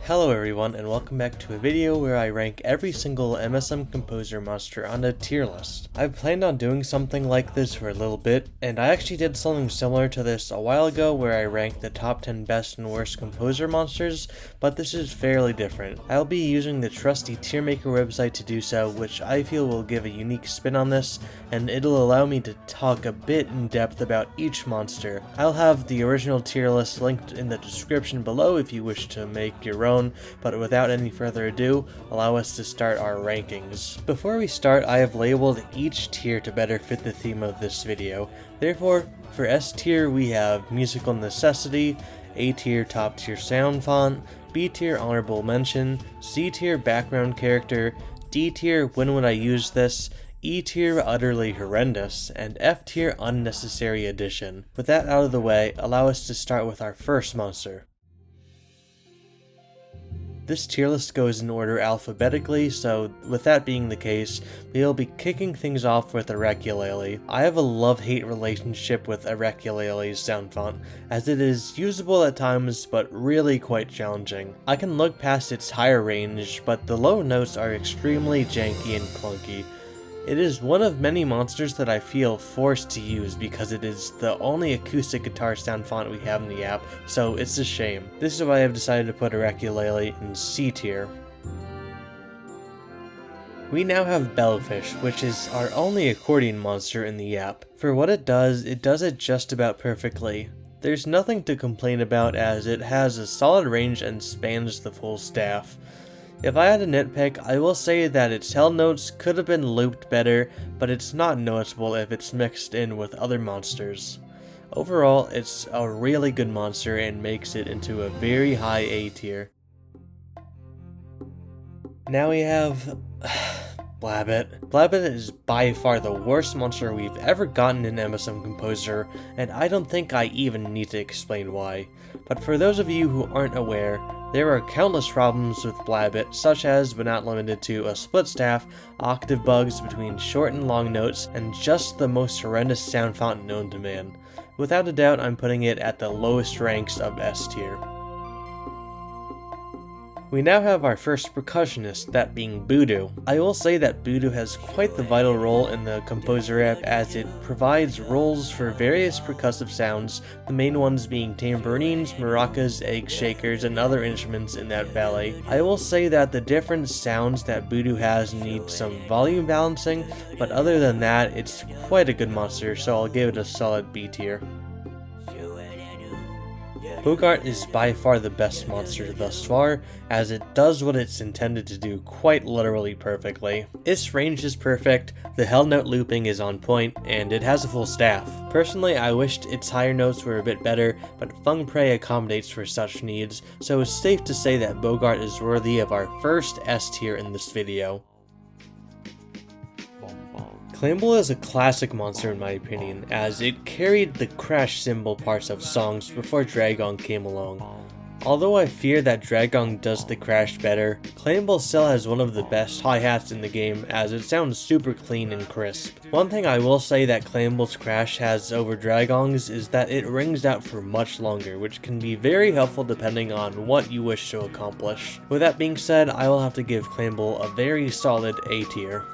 Hello everyone, and welcome back to a video where I rank every single MSM composer monster on a tier list. I've planned on doing something like this for a little bit, and I actually did something similar to this a while ago where I ranked the top 10 best and worst composer monsters, but this is fairly different. I'll be using the trusty tier maker website to do so, which I feel will give a unique spin on this, and it'll allow me to talk a bit in depth about each monster. I'll have the original tier list linked in the description below if you wish to make your own. But without any further ado, allow us to start our rankings. Before we start, I have labeled each tier to better fit the theme of this video. Therefore, for S tier we have Musical Necessity, A tier Top tier Sound Font, B tier Honorable Mention, C tier Background Character, D tier When Would I Use This, E tier Utterly Horrendous, and F tier Unnecessary Addition. With that out of the way, allow us to start with our first monster. This tier list goes in order alphabetically, so with that being the case, we'll be kicking things off with Ukulele. I have a love-hate relationship with Ukulele's sound font, as it is usable at times but really quite challenging. I can look past its higher range, but the low notes are extremely janky and clunky. It is one of many monsters that I feel forced to use because it is the only acoustic guitar sound font we have in the app, so it's a shame. This is why I have decided to put Ukulele in C tier. We now have Bellfish, which is our only accordion monster in the app. For what it does it just about perfectly. There's nothing to complain about as it has a solid range and spans the full staff. If I had to nitpick, I will say that its held notes could have been looped better, but it's not noticeable if it's mixed in with other monsters. Overall, it's a really good monster and makes it into a very high A tier. Now we have Blabbit. Blabbit is by far the worst monster we've ever gotten in MSM Composer, and I don't think I even need to explain why. But for those of you who aren't aware, there are countless problems with Blabbit, such as, but not limited to, a split staff, octave bugs between short and long notes, and just the most horrendous sound font known to man. Without a doubt, I'm putting it at the lowest ranks of S tier. We now have our first percussionist, that being Voodoo. I will say that Voodoo has quite the vital role in the Composer app as it provides roles for various percussive sounds, the main ones being tambourines, maracas, egg shakers, and other instruments in that ballet. I will say that the different sounds that Voodoo has need some volume balancing, but other than that, it's quite a good monster, so I'll give it a solid B tier. Boggart is by far the best monster thus far, as it does what it's intended to do quite literally perfectly. Its range is perfect, the held note looping is on point, and it has a full staff. Personally, I wished its higher notes were a bit better, but Fung Pray accommodates for such needs, so it's safe to say that Boggart is worthy of our first S tier in this video. Clamble is a classic monster in my opinion, as it carried the crash cymbal parts of songs before Dragong came along. Although I fear that Dragong does the crash better, Clamble still has one of the best hi-hats in the game as it sounds super clean and crisp. One thing I will say that Clamble's crash has over Dragong's is that it rings out for much longer, which can be very helpful depending on what you wish to accomplish. With that being said, I will have to give Clamble a very solid A tier.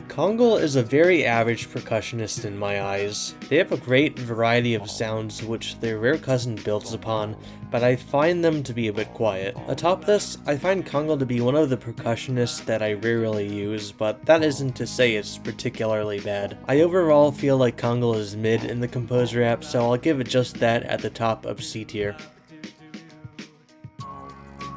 Kongle is a very average percussionist in my eyes. They have a great variety of sounds which their rare cousin builds upon, but I find them to be a bit quiet. Atop this, I find Kongle to be one of the percussionists that I rarely use, but that isn't to say it's particularly bad. I overall feel like Kongle is mid in the Composer app, so I'll give it just that at the top of C tier.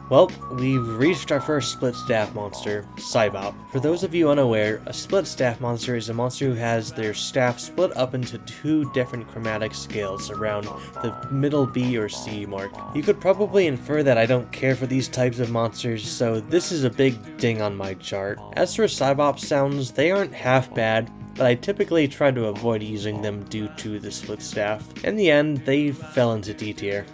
Well, we've reached our first split staff monster, Cybop. For those of you unaware, a split staff monster is a monster who has their staff split up into two different chromatic scales around the middle B or C mark. You could probably infer that I don't care for these types of monsters, so this is a big ding on my chart. As for Cybop sounds, they aren't half bad, but I typically try to avoid using them due to the split staff. In the end, they fell into D tier.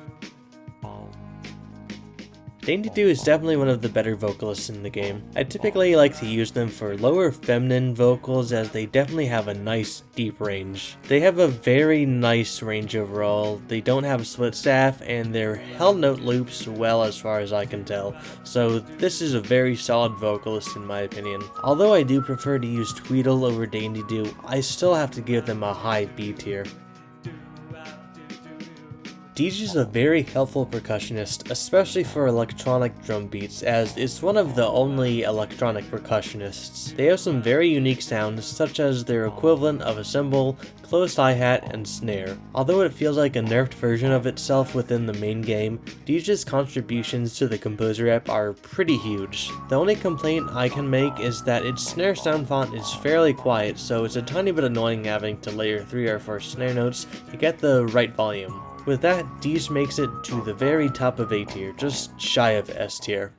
Dainty Doo is definitely one of the better vocalists in the game. I typically like to use them for lower feminine vocals as they definitely have a nice deep range. They have a very nice range overall, they don't have a split staff, and they're held note loops well as far as I can tell, so this is a very solid vocalist in my opinion. Although I do prefer to use Tweedle over Dainty Doo, I still have to give them a high B tier. DJ is a very helpful percussionist, especially for electronic drum beats, as it's one of the only electronic percussionists. They have some very unique sounds, such as their equivalent of a cymbal, closed hi-hat, and snare. Although it feels like a nerfed version of itself within the main game, DJ's contributions to the Composer app are pretty huge. The only complaint I can make is that its snare sound font is fairly quiet, so it's a tiny bit annoying having to layer 3 or 4 snare notes to get the right volume. With that, Deej makes it to the very top of A tier, just shy of S tier.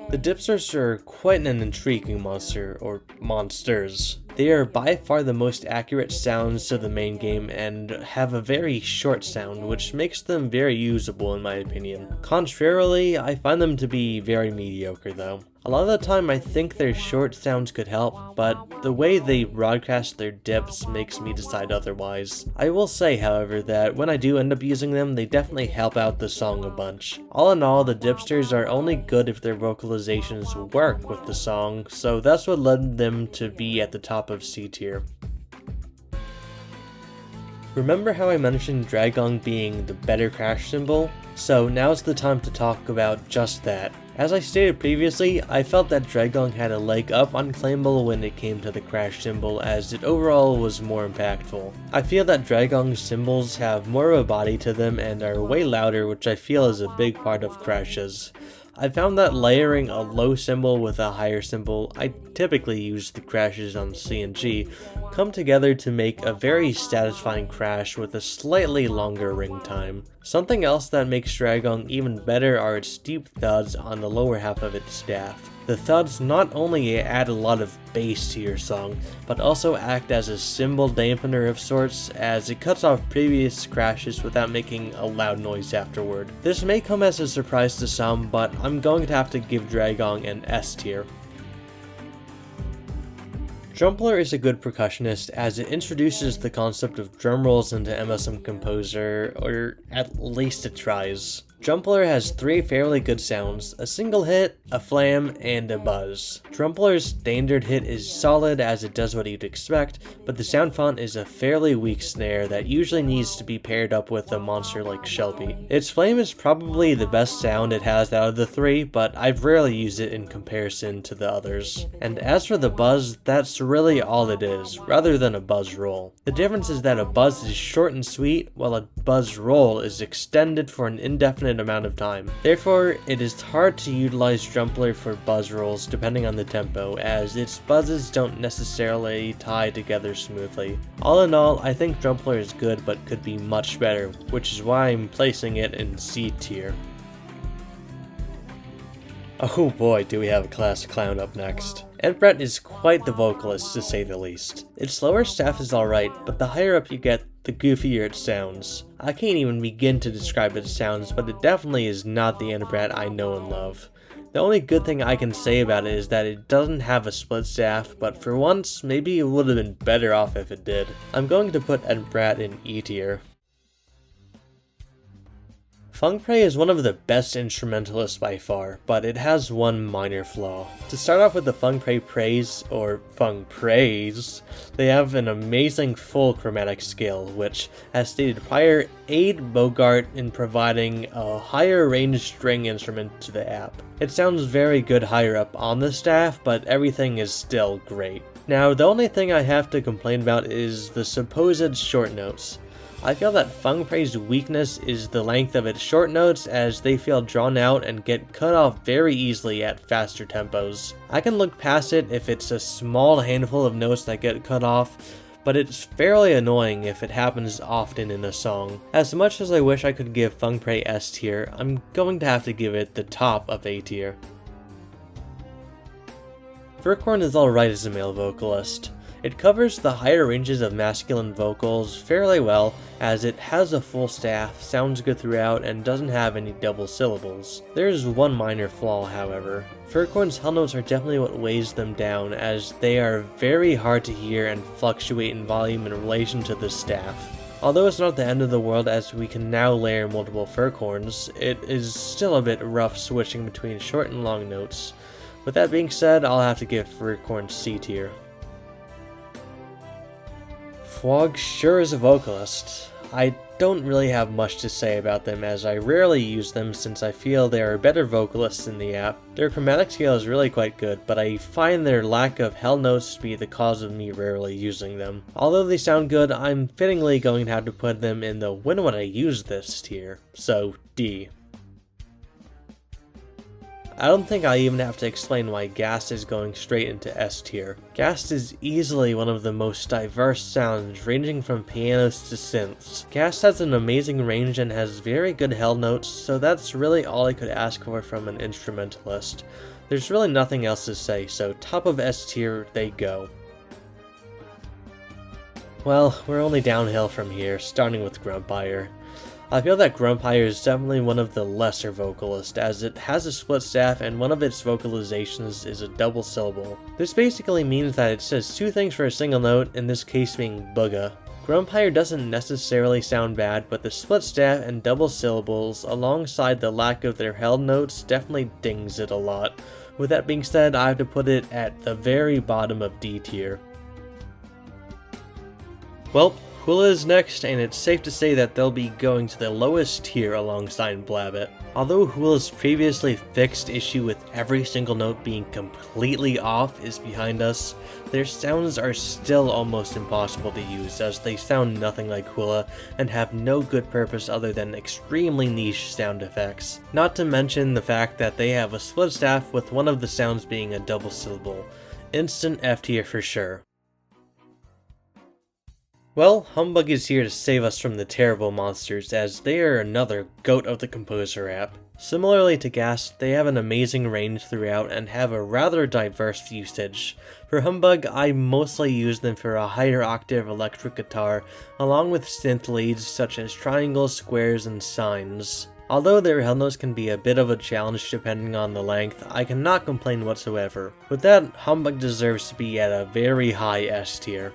The Dipsters are quite an intriguing monster, or monsters. They are by far the most accurate sounds to the main game and have a very short sound, which makes them very usable in my opinion. Contrarily, I find them to be very mediocre though. A lot of the time I think their short sounds could help, but the way they broadcast their dips makes me decide otherwise. I will say, however, that when I do end up using them, they definitely help out the song a bunch. All in all, the Dipsters are only good if their vocalizations work with the song, so that's what led them to be at the top of C tier. Remember how I mentioned Dragong being the better crash cymbal? So now's the time to talk about just that. As I stated previously, I felt that Dragong had a leg up on Claimable when it came to the crash cymbal, as it overall was more impactful. I feel that Dragong's cymbals have more of a body to them and are way louder, which I feel is a big part of crashes. I found that layering a low cymbal with a higher cymbal, I typically use the crashes on C and G, come together to make a very satisfying crash with a slightly longer ring time. Something else that makes Dragong even better are its deep thuds on the lower half of its staff. The thuds not only add a lot of bass to your song, but also act as a cymbal dampener of sorts, as it cuts off previous crashes without making a loud noise afterward. This may come as a surprise to some, but I'm going to have to give Dragong an S tier. Drumpler is a good percussionist as it introduces the concept of drum rolls into MSM Composer, or at least it tries. Drumpler has 3 fairly good sounds, a single hit, a flam, and a buzz. Drumpler's standard hit is solid as it does what you'd expect, but the sound font is a fairly weak snare that usually needs to be paired up with a monster like Shellbeat. Its flam is probably the best sound it has out of the 3, but I've rarely used it in comparison to the others. And as for the buzz, that's really all it is, rather than a buzz roll. The difference is that a buzz is short and sweet, while a buzz roll is extended for an indefinite amount of time. Therefore, it is hard to utilize Drumpler for buzz rolls depending on the tempo, as its buzzes don't necessarily tie together smoothly. All in all, I think Drumpler is good but could be much better, which is why I'm placing it in C tier. Oh boy, do we have a class clown up next. Edbrat is quite the vocalist, to say the least. Its lower staff is alright, but the higher up you get, the goofier it sounds. I can't even begin to describe its sounds, but it definitely is not the Edbrat I know and love. The only good thing I can say about it is that it doesn't have a split staff, but for once, maybe it would have been better off if it did. I'm going to put Edbrat in E tier. Fung Pray is one of the best instrumentalists by far, but it has one minor flaw. To start off with the Fung Pray praise, or Fung Praise, they have an amazing full chromatic scale, which, as stated prior, aid Boggart in providing a higher range string instrument to the app. It sounds very good higher up on the staff, but everything is still great. Now, the only thing I have to complain about is the supposed short notes. I feel that Fung Pray's weakness is the length of its short notes, as they feel drawn out and get cut off very easily at faster tempos. I can look past it if it's a small handful of notes that get cut off, but it's fairly annoying if it happens often in a song. As much as I wish I could give Fung Pray S tier, I'm going to have to give it the top of A tier. Furcorn is alright as a male vocalist. It covers the higher ranges of masculine vocals fairly well, as it has a full staff, sounds good throughout, and doesn't have any double syllables. There is one minor flaw, however. Furcorn's hell notes are definitely what weighs them down, as they are very hard to hear and fluctuate in volume in relation to the staff. Although it's not the end of the world as we can now layer multiple furcorns, it is still a bit rough switching between short and long notes. With that being said, I'll have to give furcorn C tier. Fwog sure is a vocalist. I don't really have much to say about them as I rarely use them since I feel they are better vocalists in the app. Their chromatic scale is really quite good, but I find their lack of hell notes to be the cause of me rarely using them. Although they sound good, I'm fittingly going to have to put them in the when would I use this tier, so D. I don't think I even have to explain why Ghast is going straight into S tier. Ghast is easily one of the most diverse sounds, ranging from pianos to synths. Ghast has an amazing range and has very good hell notes, so that's really all I could ask for from an instrumentalist. There's really nothing else to say, so top of S tier they go. Well, we're only downhill from here, starting with Grumpire. I feel that Grumpire is definitely one of the lesser vocalists, as it has a split staff and one of its vocalizations is a double syllable. This basically means that it says two things for a single note, in this case being bugga. Grumpire doesn't necessarily sound bad, but the split staff and double syllables alongside the lack of their held notes definitely dings it a lot. With that being said, I have to put it at the very bottom of D tier. Well, Hoola is next, and it's safe to say that they'll be going to the lowest tier alongside Blabbit. Although Hoola's previously fixed issue with every single note being completely off is behind us, their sounds are still almost impossible to use, as they sound nothing like Hoola and have no good purpose other than extremely niche sound effects. Not to mention the fact that they have a split staff with one of the sounds being a double syllable. Instant F tier for sure. Well, Humbug is here to save us from the terrible monsters, as they are another GOAT of the Composer app. Similarly to Ghast, they have an amazing range throughout and have a rather diverse usage. For Humbug, I mostly use them for a higher octave electric guitar, along with synth leads such as triangles, squares, and sines. Although their hell notes can be a bit of a challenge depending on the length, I cannot complain whatsoever. With that, Humbug deserves to be at a very high S tier.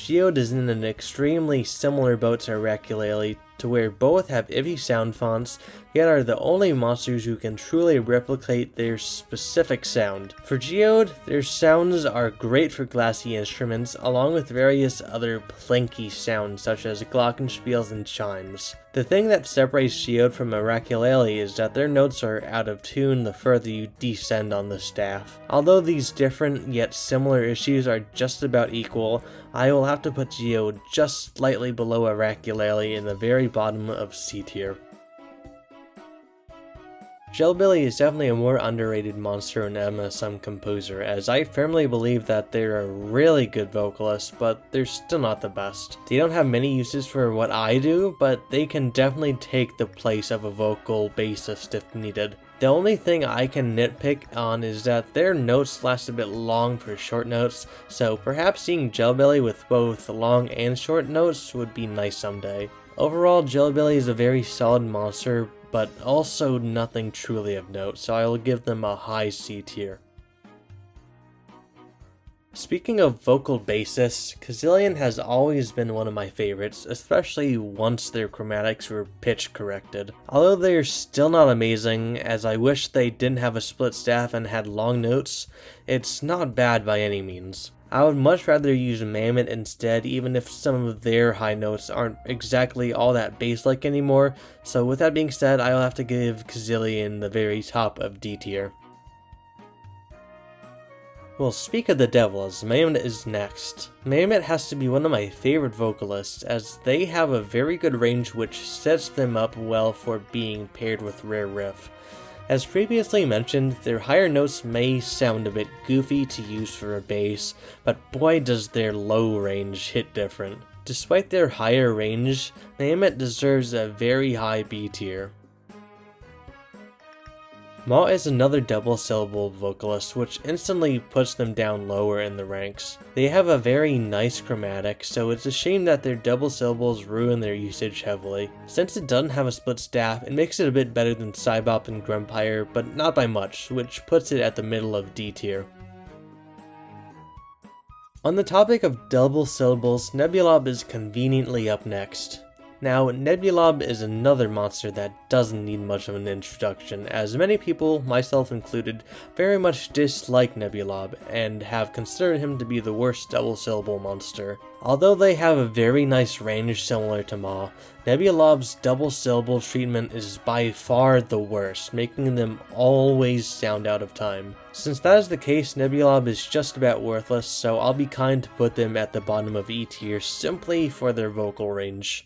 Geode is in an extremely similar boat to Oraculele, to where both have iffy sound fonts, yet are the only monsters who can truly replicate their specific sound. For Geode, their sounds are great for glassy instruments, along with various other plinky sounds such as glockenspiels and chimes. The thing that separates Geode from Oraculele is that their notes are out of tune the further you descend on the staff. Although these different yet similar issues are just about equal, I will have to put Geode just slightly below Oraculele in the very bottom of C tier. Shellbeat is definitely a more underrated monster in MSM Composer, as I firmly believe that they're a really good vocalist, but they're still not the best. They don't have many uses for what I do, but they can definitely take the place of a vocal bassist if needed. The only thing I can nitpick on is that their notes last a bit long for short notes, so perhaps seeing Shellbeat with both long and short notes would be nice someday. Overall, Shellbeat is a very solid monster, but also nothing truly of note, so I will give them a high C tier. Speaking of vocal bassists, Kazillion has always been one of my favorites, especially once their chromatics were pitch corrected. Although they are still not amazing, as I wish they didn't have a split staff and had long notes, it's not bad by any means. I would much rather use Mammoth instead, even if some of their high notes aren't exactly all that bass-like anymore, so with that being said, I'll have to give Kazillion the very top of D tier. Well, speak of the devil, as Mammoth is next. Mammoth has to be one of my favorite vocalists, as they have a very good range which sets them up well for being paired with Rare Riff. As previously mentioned, their higher notes may sound a bit goofy to use for a bass, but boy does their low range hit different. Despite their higher range, Mammoth deserves a very high B tier. Ma is another double-syllabled vocalist, which instantly puts them down lower in the ranks. They have a very nice chromatic, so it's a shame that their double syllables ruin their usage heavily. Since it doesn't have a split staff, it makes it a bit better than Cybop and Grumpire, but not by much, which puts it at the middle of D tier. On the topic of double syllables, Nebulob is conveniently up next. Now, Nebulob is another monster that doesn't need much of an introduction, as many people, myself included, very much dislike Nebulob and have considered him to be the worst double-syllable monster. Although they have a very nice range similar to Ma, Nebulob's double-syllable treatment is by far the worst, making them always sound out of time. Since that is the case, Nebulob is just about worthless, so I'll be kind to put them at the bottom of E tier simply for their vocal range.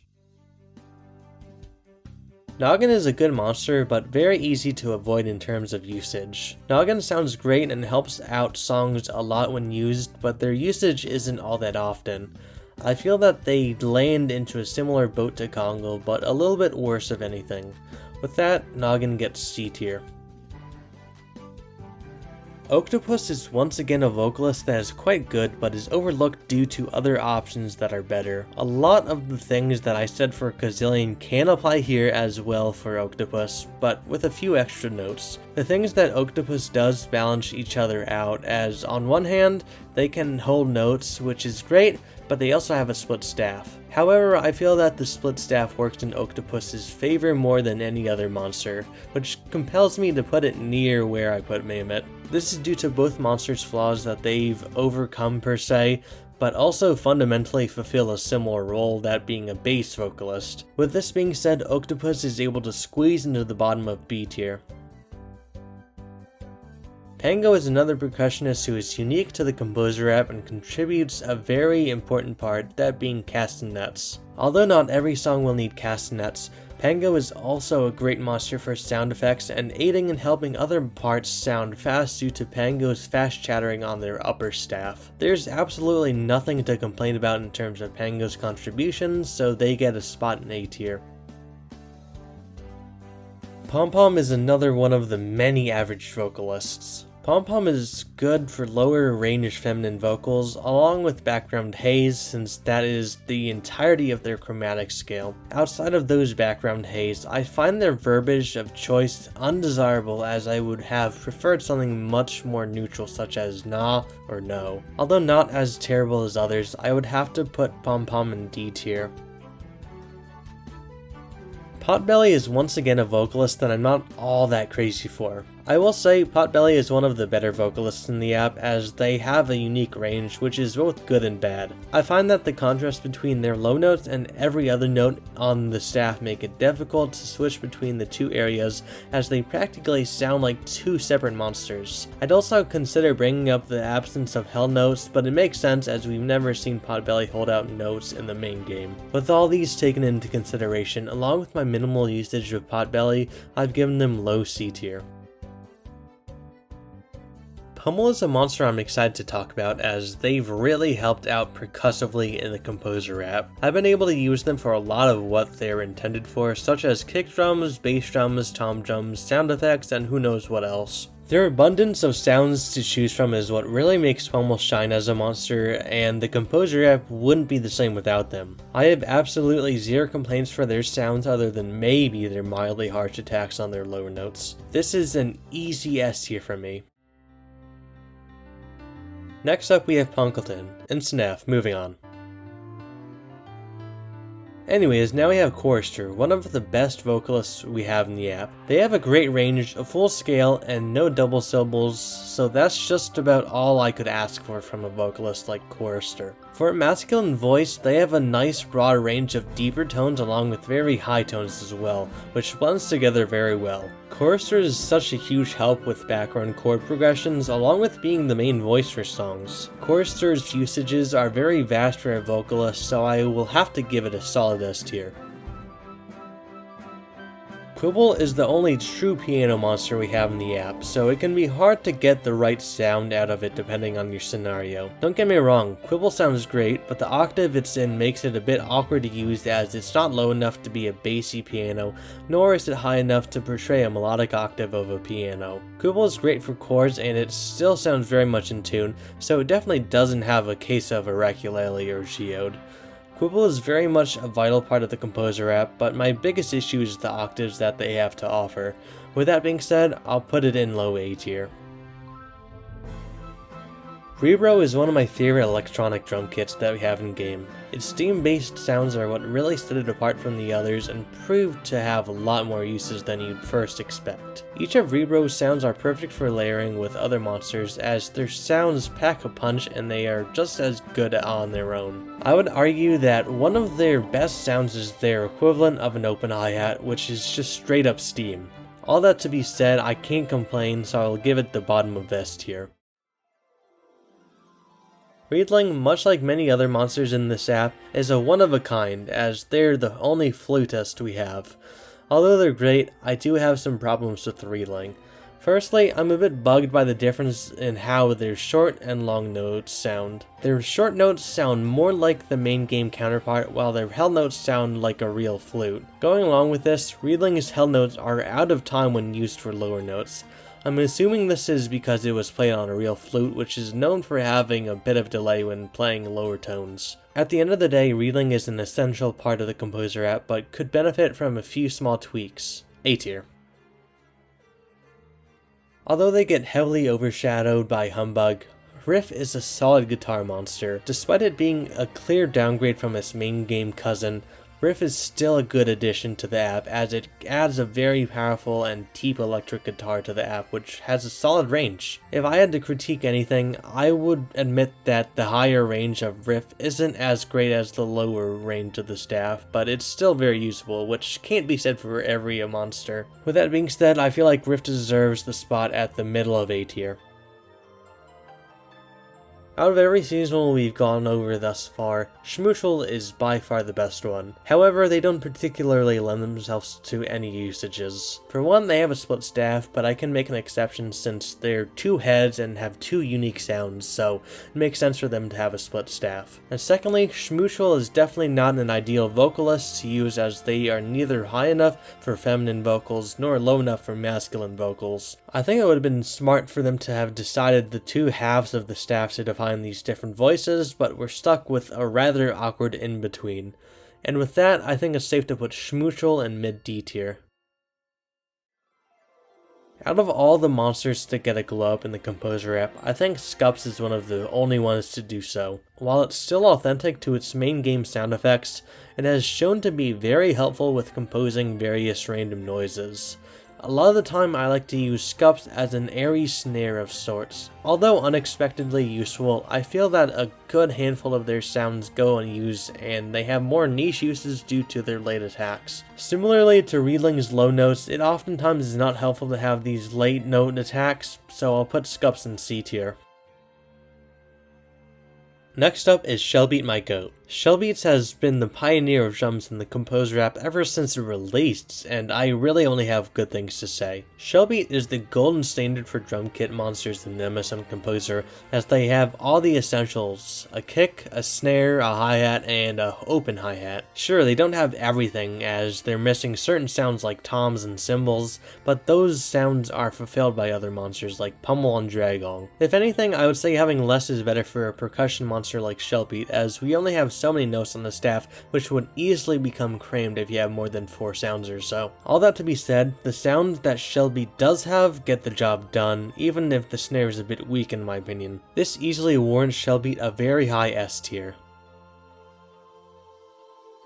Noggin is a good monster, but very easy to avoid in terms of usage. Noggin sounds great and helps out songs a lot when used, but their usage isn't all that often. I feel that they land into a similar boat to Congo, but a little bit worse if anything. With that, Noggin gets C tier. Octopus is once again a vocalist that is quite good, but is overlooked due to other options that are better. A lot of the things that I said for Gazillion can apply here as well for Octopus, but with a few extra notes. The things that Octopus does balance each other out, as on one hand, they can hold notes, which is great, but they also have a split staff. However, I feel that the split staff works in Octopus's favor more than any other monster, which compels me to put it near where I put Maymet. This is due to both monsters' flaws that they've overcome per se, but also fundamentally fulfill a similar role, that being a bass vocalist. With this being said, Octopus is able to squeeze into the bottom of B tier. Pango is another percussionist who is unique to the Composer app and contributes a very important part, that being castanets. Although not every song will need castanets, Pango is also a great monster for sound effects and aiding in helping other parts sound fast due to Pango's fast chattering on their upper staff. There's absolutely nothing to complain about in terms of Pango's contributions, so they get a spot in A tier. Pom Pom is another one of the many average vocalists. Pom Pom is good for lower range feminine vocals, along with background haze, since that is the entirety of their chromatic scale. Outside of those background haze, I find their verbiage of choice undesirable, as I would have preferred something much more neutral such as nah or no. Although not as terrible as others, I would have to put Pom Pom in D tier. Potbelly is once again a vocalist that I'm not all that crazy for. I will say Potbelly is one of the better vocalists in the app, as they have a unique range which is both good and bad. I find that the contrast between their low notes and every other note on the staff make it difficult to switch between the two areas, as they practically sound like two separate monsters. I'd also consider bringing up the absence of hell notes, but it makes sense as we've never seen Potbelly hold out notes in the main game. With all these taken into consideration, along with my minimal usage of Potbelly, I've given them low C tier. Pummel is a monster I'm excited to talk about, as they've really helped out percussively in the Composer app. I've been able to use them for a lot of what they're intended for, such as kick drums, bass drums, tom drums, sound effects, and who knows what else. Their abundance of sounds to choose from is what really makes Pummel shine as a monster, and the Composer app wouldn't be the same without them. I have absolutely zero complaints for their sounds other than maybe their mildly harsh attacks on their lower notes. This is an easy S tier for me. Next up we have Punkleton. Instant F, moving on. Anyways, now we have Chorister, one of the best vocalists we have in the app. They have a great range, a full scale, and no double syllables, so that's just about all I could ask for from a vocalist like Chorister. For a masculine voice, they have a nice broad range of deeper tones along with very high tones as well, which blends together very well. Chorister is such a huge help with background chord progressions, along with being the main voice for songs. Chorister's usages are very vast for a vocalist, so I will have to give it a solid S tier. Quibble is the only true piano monster we have in the app, so it can be hard to get the right sound out of it depending on your scenario. Don't get me wrong, Quibble sounds great, but the octave it's in makes it a bit awkward to use as it's not low enough to be a bassy piano, nor is it high enough to portray a melodic octave of a piano. Quibble is great for chords and it still sounds very much in tune, so it definitely doesn't have a case of irregularity or geode. Quibble is very much a vital part of the Composer app, but my biggest issue is the octaves that they have to offer. With that being said, I'll put it in low A tier. Rebro is one of my favorite electronic drum kits that we have in game. Its steam-based sounds are what really set it apart from the others and proved to have a lot more uses than you'd first expect. Each of Rebro's sounds are perfect for layering with other monsters as their sounds pack a punch and they are just as good on their own. I would argue that one of their best sounds is their equivalent of an open hi-hat, which is just straight up steam. All that to be said, I can't complain, so I'll give it the bottom of this tier. Reedling, much like many other monsters in this app, is a one-of-a-kind, as they're the only flutist we have. Although they're great, I do have some problems with Reedling. Firstly, I'm a bit bugged by the difference in how their short and long notes sound. Their short notes sound more like the main game counterpart, while their held notes sound like a real flute. Going along with this, Reedling's held notes are out of time when used for lower notes. I'm assuming this is because it was played on a real flute, which is known for having a bit of delay when playing lower tones. At the end of the day, Reedling is an essential part of the Composer app, but could benefit from a few small tweaks. A tier. Although they get heavily overshadowed by Humbug, Riff is a solid guitar monster. Despite it being a clear downgrade from its main game cousin, Riff is still a good addition to the app as it adds a very powerful and deep electric guitar to the app which has a solid range. If I had to critique anything, I would admit that the higher range of Riff isn't as great as the lower range of the staff, but it's still very usable, which can't be said for every monster. With that being said, I feel like Riff deserves the spot at the middle of A tier. Out of every seasonal we've gone over thus far, Schmoochel is by far the best one. However, they don't particularly lend themselves to any usages. For one, they have a split staff, but I can make an exception since they're two heads and have two unique sounds, so it makes sense for them to have a split staff. And secondly, Schmoochel is definitely not an ideal vocalist to use as they are neither high enough for feminine vocals nor low enough for masculine vocals. I think it would have been smart for them to have decided the two halves of the staff to define these different voices, but we're stuck with a rather awkward in-between. And with that, I think it's safe to put Schmoochel in mid-D tier. Out of all the monsters to get a glow up in the Composer app, I think Scups is one of the only ones to do so. While it's still authentic to its main game sound effects, it has shown to be very helpful with composing various random noises. A lot of the time I like to use Scups as an airy snare of sorts. Although unexpectedly useful, I feel that a good handful of their sounds go unused and they have more niche uses due to their late attacks. Similarly to Reedling's low notes, it oftentimes is not helpful to have these late note attacks, so I'll put Scups in C tier. Next up is Shellbeat, my goat. Shellbeat has been the pioneer of drums in the Composer app ever since it released, and I really only have good things to say. Shellbeat is the golden standard for drum kit monsters in the MSM Composer, as they have all the essentials: a kick, a snare, a hi-hat, and a open hi-hat. Sure, they don't have everything, as they're missing certain sounds like toms and cymbals, but those sounds are fulfilled by other monsters like Pummel and Dragong. If anything, I would say having less is better for a percussion monster like Shellbeat, as we only have so many notes on the staff, which would easily become crammed if you have more than 4 sounds or so. All that to be said, the sounds that Shellbeat does have get the job done, even if the snare is a bit weak in my opinion. This easily warrants Shellbeat a very high S tier.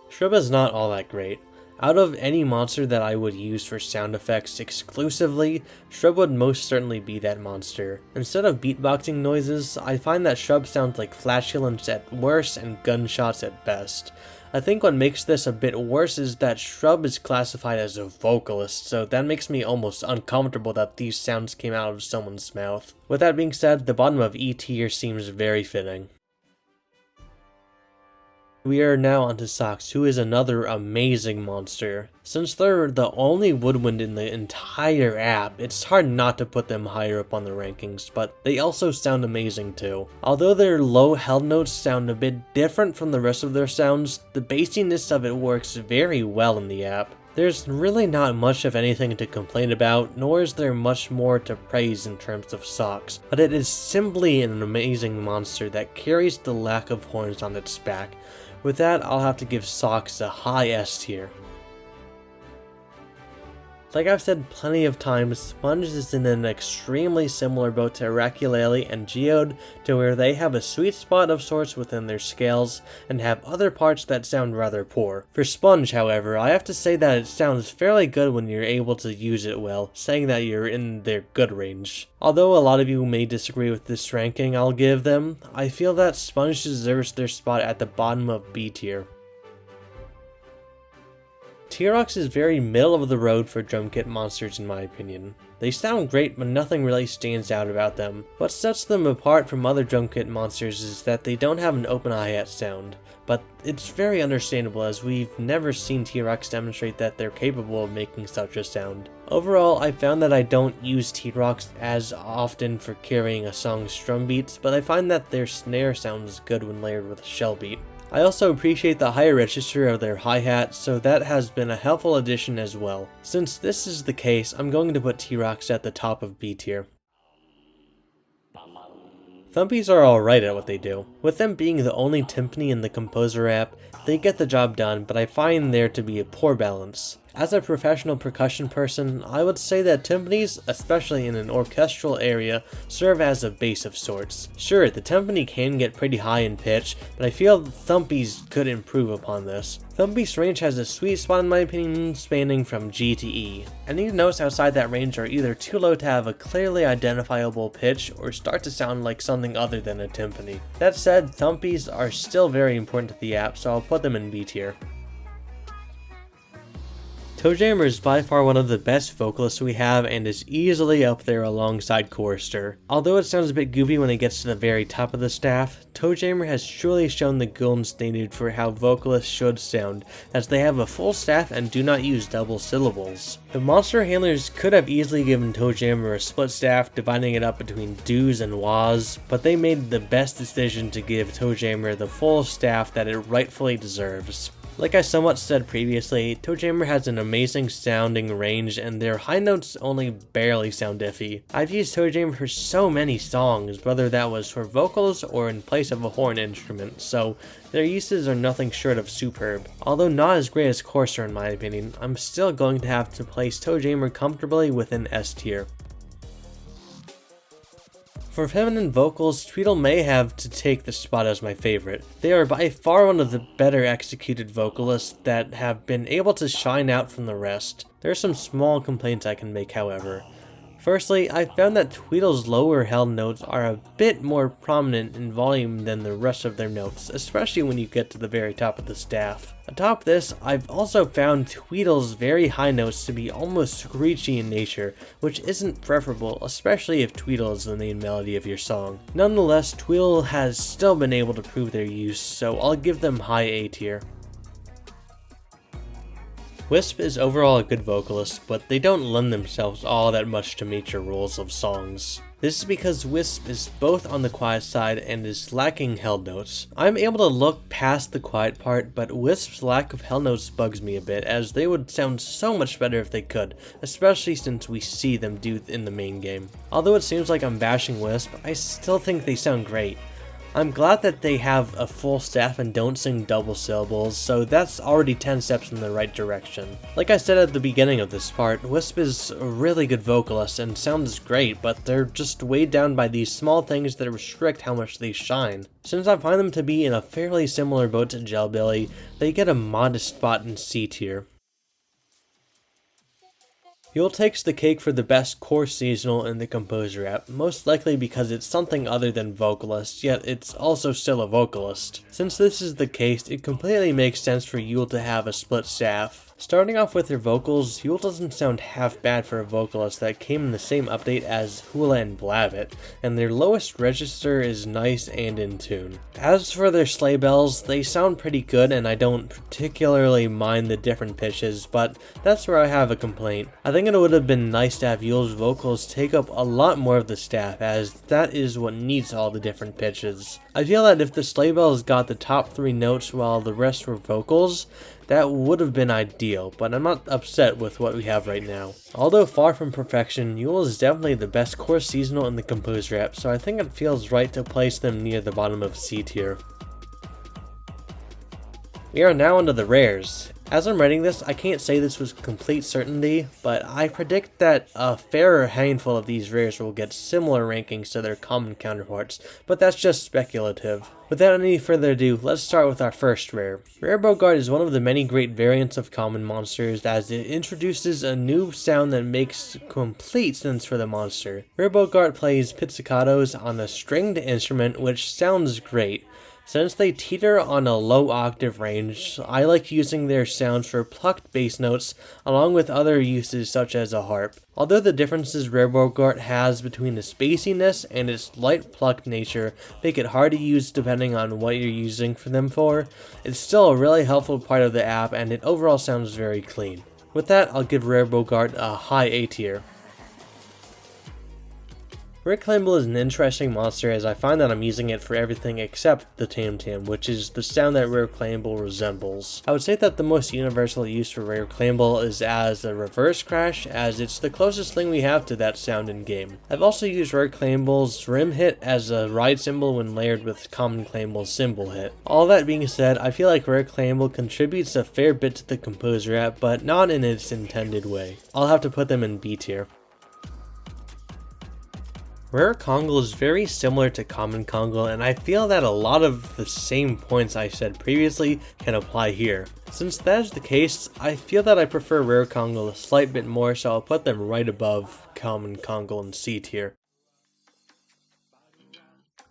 Shrub is not all that great. Out of any monster that I would use for sound effects exclusively, Shrub would most certainly be that monster. Instead of beatboxing noises, I find that Shrub sounds like flatulence at worst and gunshots at best. I think what makes this a bit worse is that Shrub is classified as a vocalist, so that makes me almost uncomfortable that these sounds came out of someone's mouth. With that being said, the bottom of E tier seems very fitting. We are now onto Scups, who is another amazing monster. Since they're the only woodwind in the entire app, it's hard not to put them higher up on the rankings, but they also sound amazing too. Although their low held notes sound a bit different from the rest of their sounds, the bassiness of it works very well in the app. There's really not much of anything to complain about, nor is there much more to praise in terms of Scups, but it is simply an amazing monster that carries the lack of horns on its back. With that, I'll have to give Scups a high S tier. Like I've said plenty of times, Sponge is in an extremely similar boat to Ukulele and Geode, to where they have a sweet spot of sorts within their scales, and have other parts that sound rather poor. For Sponge, however, I have to say that it sounds fairly good when you're able to use it well, saying that you're in their good range. Although a lot of you may disagree with this ranking I'll give them, I feel that Sponge deserves their spot at the bottom of B tier. T-Rox is very middle of the road for drum kit monsters in my opinion. They sound great, but nothing really stands out about them. What sets them apart from other drum kit monsters is that they don't have an open hi-hat sound, but it's very understandable as we've never seen T-Rox demonstrate that they're capable of making such a sound. Overall, I found that I don't use T-Rox as often for carrying a song's drum beats, but I find that their snare sounds good when layered with a Shellbeat. I also appreciate the higher register of their hi-hat, so that has been a helpful addition as well. Since this is the case, I'm going to put T-Rox at the top of B tier. Thumpies are alright at what they do. With them being the only timpani in the Composer app, they get the job done, but I find there to be a poor balance. As a professional percussion person, I would say that timpanis, especially in an orchestral area, serve as a bass of sorts. Sure, the timpani can get pretty high in pitch, but I feel Thumpies could improve upon this. Thumpies' range has a sweet spot in my opinion, spanning from G to E. Any notes outside that range are either too low to have a clearly identifiable pitch, or start to sound like something other than a timpani. That said, Thumpies are still very important to the app, so I'll put them in B tier. ToeJammer is by far one of the best vocalists we have and is easily up there alongside Chorister. Although it sounds a bit goofy when it gets to the very top of the staff, ToeJammer has truly shown the golden standard for how vocalists should sound, as they have a full staff and do not use double syllables. The monster handlers could have easily given ToeJammer a split staff, dividing it up between do's and wahs, but they made the best decision to give ToeJammer the full staff that it rightfully deserves. Like I somewhat said previously, ToeJammer has an amazing sounding range and their high notes only barely sound iffy. I've used ToeJammer for so many songs, whether that was for vocals or in place of a horn instrument, so their uses are nothing short of superb. Although not as great as Chorister in my opinion, I'm still going to have to place ToeJammer comfortably within S tier. For feminine vocals, Tweedle may have to take the spot as my favorite. They are by far one of the better executed vocalists that have been able to shine out from the rest. There are some small complaints I can make however. Firstly, I found that Tweedle's lower held notes are a bit more prominent in volume than the rest of their notes, especially when you get to the very top of the staff. Atop this, I've also found Tweedle's very high notes to be almost screechy in nature, which isn't preferable, especially if Tweedle is the main melody of your song. Nonetheless, Tweedle has still been able to prove their use, so I'll give them high A tier. Wisp is overall a good vocalist, but they don't lend themselves all that much to major roles of songs. This is because Wisp is both on the quiet side and is lacking held notes. I'm able to look past the quiet part, but Wisp's lack of held notes bugs me a bit, as they would sound so much better if they could, especially since we see them do in the main game. Although it seems like I'm bashing Wisp, I still think they sound great. I'm glad that they have a full staff and don't sing double syllables, so that's already 10 steps in the right direction. Like I said at the beginning of this part, Wisp is a really good vocalist and sounds great, but they're just weighed down by these small things that restrict how much they shine. Since I find them to be in a fairly similar boat to Jelbilly, they get a modest spot in C tier. Yool takes the cake for the best core seasonal in the Composer app, most likely because it's something other than vocalist, yet it's also still a vocalist. Since this is the case, it completely makes sense for Yool to have a split staff. Starting off with their vocals, Yool doesn't sound half bad for a vocalist that came in the same update as Hoola and Blavitt, and their lowest register is nice and in tune. As for their sleigh bells, they sound pretty good and I don't particularly mind the different pitches, but that's where I have a complaint. I think it would have been nice to have Yool's vocals take up a lot more of the staff, as that is what needs all the different pitches. I feel that if the sleigh bells got the top 3 notes while the rest were vocals, that would have been ideal, but I'm not upset with what we have right now. Although far from perfection, Yool is definitely the best core seasonal in the composer app, so I think it feels right to place them near the bottom of C tier. We are now onto the rares. As I'm writing this, I can't say this with complete certainty, but I predict that a fairer handful of these rares will get similar rankings to their common counterparts, but that's just speculative. Without any further ado, let's start with our first rare. Rare Boggart is one of the many great variants of common monsters, as it introduces a new sound that makes complete sense for the monster. Rare Boggart plays pizzicatos on a stringed instrument, which sounds great. Since they teeter on a low octave range, I like using their sounds for plucked bass notes along with other uses such as a harp. Although the differences Rare Boggart has between the spaciness and its light plucked nature make it hard to use depending on what you're using them for, it's still a really helpful part of the app and it overall sounds very clean. With that, I'll give Rare Boggart a high A tier. Rare Clamble is an interesting monster as I find that I'm using it for everything except the Tam Tam, which is the sound that Rare Clamble resembles. I would say that the most universal use for Rare Clamble is as a reverse crash, as it's the closest thing we have to that sound in game. I've also used Rare Clamble's rim hit as a ride cymbal when layered with common Clamble's cymbal hit. All that being said, I feel like Rare Clamble contributes a fair bit to the composer app, but not in its intended way. I'll have to put them in B tier. Rare Congle is very similar to Common Congle, and I feel that a lot of the same points I said previously can apply here. Since that is the case, I feel that I prefer Rare Congle a slight bit more, so I'll put them right above Common Congle in C tier.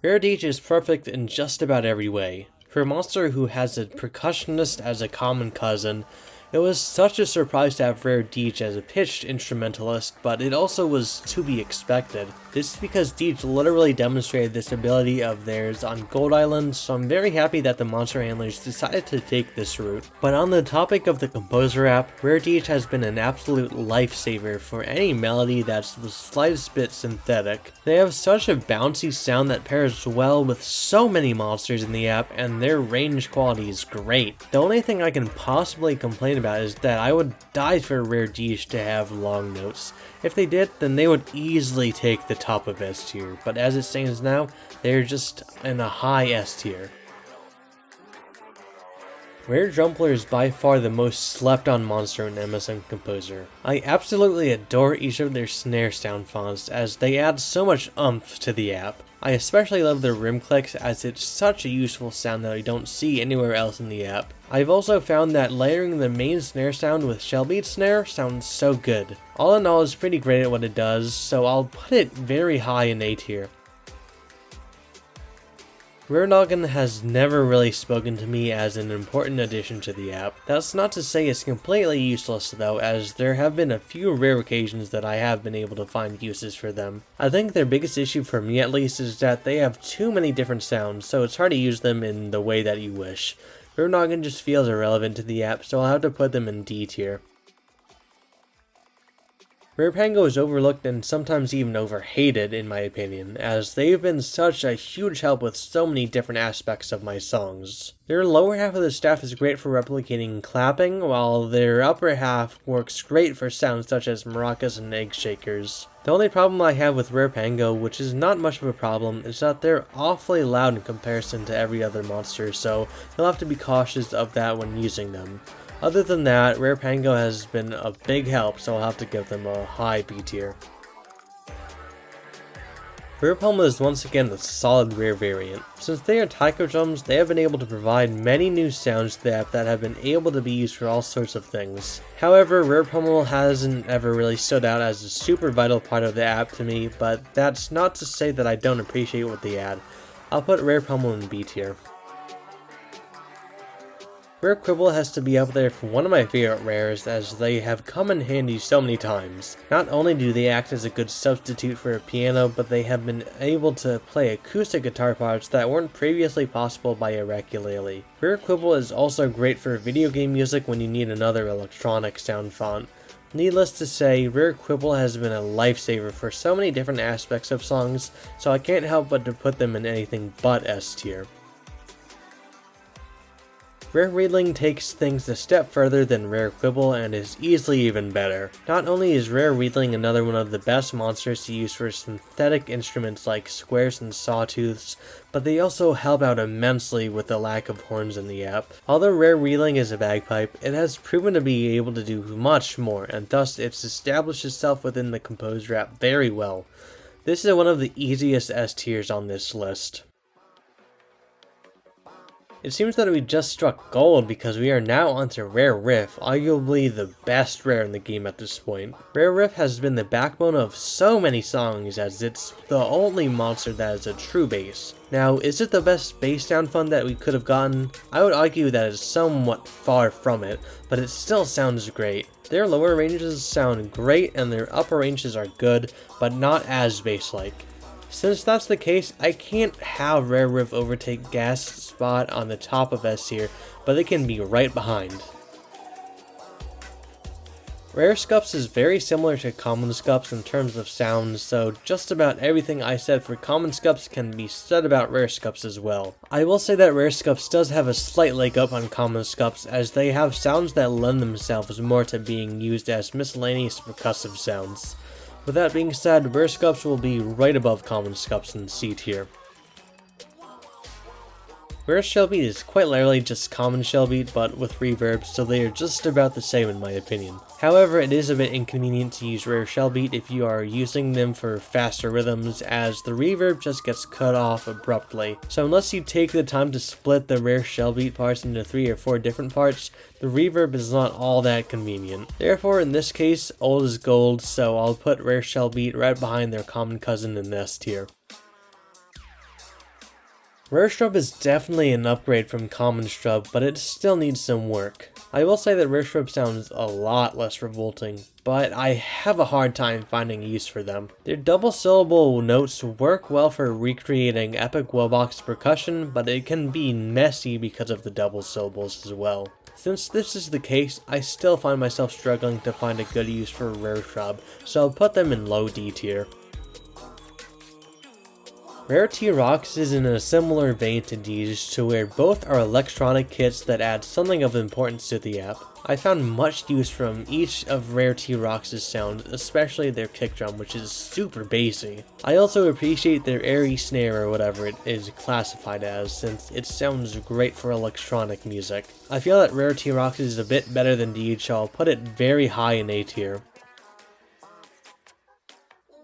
Rare Deej is perfect in just about every way. For a monster who has a percussionist as a common cousin, it was such a surprise to have Rare Deej as a pitched instrumentalist, but it also was to be expected. This is because Deej literally demonstrated this ability of theirs on Gold Island, so I'm very happy that the monster handlers decided to take this route. But on the topic of the composer app, Rare Deej has been an absolute lifesaver for any melody that's the slightest bit synthetic. They have such a bouncy sound that pairs well with so many monsters in the app, and their range quality is great. The only thing I can possibly complain about is that I would die for Rare Deej to have long notes. If they did, then they would easily take the top of S tier, but as it stands now, they're just in a high S tier. Rare Drumpler is by far the most slept on monster in MSM Composer. I absolutely adore each of their snare sound fonts as they add so much oomph to the app. I especially love their rim clicks as it's such a useful sound that I don't see anywhere else in the app. I've also found that layering the main snare sound with Shellbeat snare sounds so good. All in all, it's pretty great at what it does, so I'll put it very high in A tier. Rare Noggin has never really spoken to me as an important addition to the app. That's not to say it's completely useless though, as there have been a few rare occasions that I have been able to find uses for them. I think their biggest issue for me at least is that they have too many different sounds, so it's hard to use them in the way that you wish. Rare Noggin just feels irrelevant to the app, so I'll have to put them in D tier. Rare Pango is overlooked and sometimes even overhated in my opinion, as they've been such a huge help with so many different aspects of my songs. Their lower half of the staff is great for replicating clapping, while their upper half works great for sounds such as maracas and egg shakers. The only problem I have with Rare Pango, which is not much of a problem, is that they're awfully loud in comparison to every other monster, so you'll have to be cautious of that when using them. Other than that, Rare Pango has been a big help, so I'll have to give them a high B tier. Rare Puma is once again a solid rare variant. Since they are taiko drums, they have been able to provide many new sounds to the app that have been able to be used for all sorts of things. However, Rare Puma hasn't ever really stood out as a super vital part of the app to me, but that's not to say that I don't appreciate what they add. I'll put Rare Puma in B tier. Rare Quibble has to be up there for one of my favorite rares, as they have come in handy so many times. Not only do they act as a good substitute for a piano, but they have been able to play acoustic guitar parts that weren't previously possible by a ukulele. Rare Quibble is also great for video game music when you need another electronic sound font. Needless to say, Rare Quibble has been a lifesaver for so many different aspects of songs, so I can't help but to put them in anything but S tier. Rare Reedling takes things a step further than Rare Quibble and is easily even better. Not only is Rare Reedling another one of the best monsters to use for synthetic instruments like squares and sawtooths, but they also help out immensely with the lack of horns in the app. Although Rare Reedling is a bagpipe, it has proven to be able to do much more, and thus it's established itself within the Composer app very well. This is one of the easiest S tiers on this list. It seems that we just struck gold because we are now onto Rare Riff, arguably the best rare in the game at this point. Rare Riff has been the backbone of so many songs as it's the only monster that is a true bass. Now, is it the best bass sound fun that we could have gotten? I would argue that it's somewhat far from it, but it still sounds great. Their lower ranges sound great and their upper ranges are good, but not as bass-like. Since that's the case, I can't have Rare Riff overtake Gas spot on the top of S tier, but it can be right behind. Rare Scups is very similar to Common Scups in terms of sounds, so just about everything I said for Common Scups can be said about Rare Scups as well. I will say that Rare Scups does have a slight leg up on Common Scups, as they have sounds that lend themselves more to being used as miscellaneous percussive sounds. With that being said, Rare Scups will be right above Common Scups in C tier. Rare Shellbeat is quite literally just Common Shellbeat, but with reverb, so they are just about the same in my opinion. However, it is a bit inconvenient to use Rare Shellbeat if you are using them for faster rhythms, as the reverb just gets cut off abruptly. So unless you take the time to split the Rare Shellbeat parts into 3 or 4 different parts, the reverb is not all that convenient. Therefore, in this case, old is gold, so I'll put Rare Shellbeat right behind their common cousin in S tier. Rare Shrub is definitely an upgrade from Common Shrub, but it still needs some work. I will say that Rare Shrub sounds a lot less revolting, but I have a hard time finding use for them. Their double syllable notes work well for recreating epic wellbox percussion, but it can be messy because of the double syllables as well. Since this is the case, I still find myself struggling to find a good use for Rare Shrub, so I'll put them in low D tier. Rare T-Rocks is in a similar vein to these, to where both are electronic kits that add something of importance to the app. I found much use from each of Rare T-Rocks' sound, especially their kick drum, which is super bassy. I also appreciate their airy snare or whatever it is classified as, since it sounds great for electronic music. I feel that Rare T-Rocks is a bit better than these, so I'll put it very high in A tier.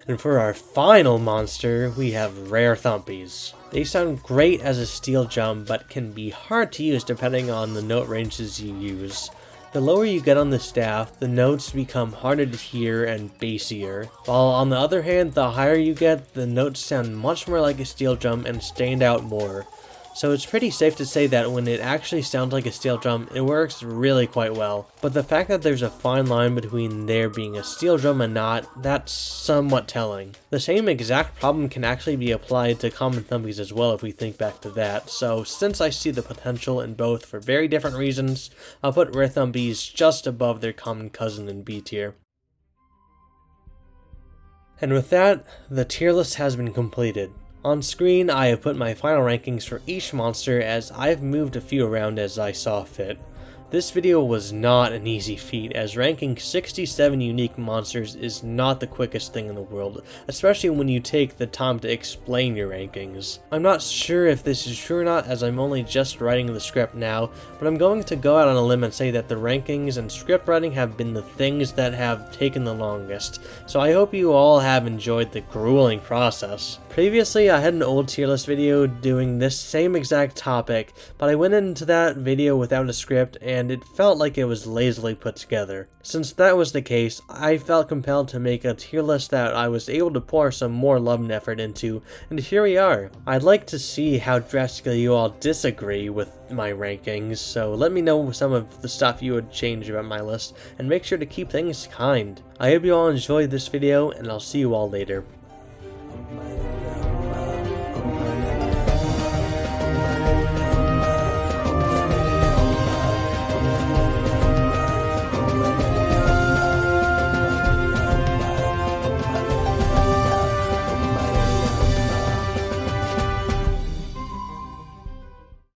And for our final monster, we have Rare Thumpies. They sound great as a steel drum, but can be hard to use depending on the note ranges you use. The lower you get on the staff, the notes become harder to hear and bassier, while on the other hand, the higher you get, the notes sound much more like a steel drum and stand out more. So it's pretty safe to say that when it actually sounds like a steel drum, it works really quite well. But the fact that there's a fine line between there being a steel drum and not, that's somewhat telling. The same exact problem can actually be applied to Common Thumpies as well if we think back to that, so since I see the potential in both for very different reasons, I'll put Rare Thumpies just above their common cousin in B tier. And with that, the tier list has been completed. On screen, I have put my final rankings for each monster as I've moved a few around as I saw fit. This video was not an easy feat, as ranking 67 unique monsters is not the quickest thing in the world, especially when you take the time to explain your rankings. I'm not sure if this is true or not, as I'm only just writing the script now, but I'm going to go out on a limb and say that the rankings and script writing have been the things that have taken the longest, so I hope you all have enjoyed the grueling process. Previously, I had an old tier list video doing this same exact topic, but I went into that video without a script, and and it felt like it was lazily put together. Since that was the case, I felt compelled to make a tier list that I was able to pour some more love and effort into, and here we are. I'd like to see how drastically you all disagree with my rankings, so let me know some of the stuff you would change about my list, and make sure to keep things kind. I hope you all enjoyed this video, and I'll see you all later.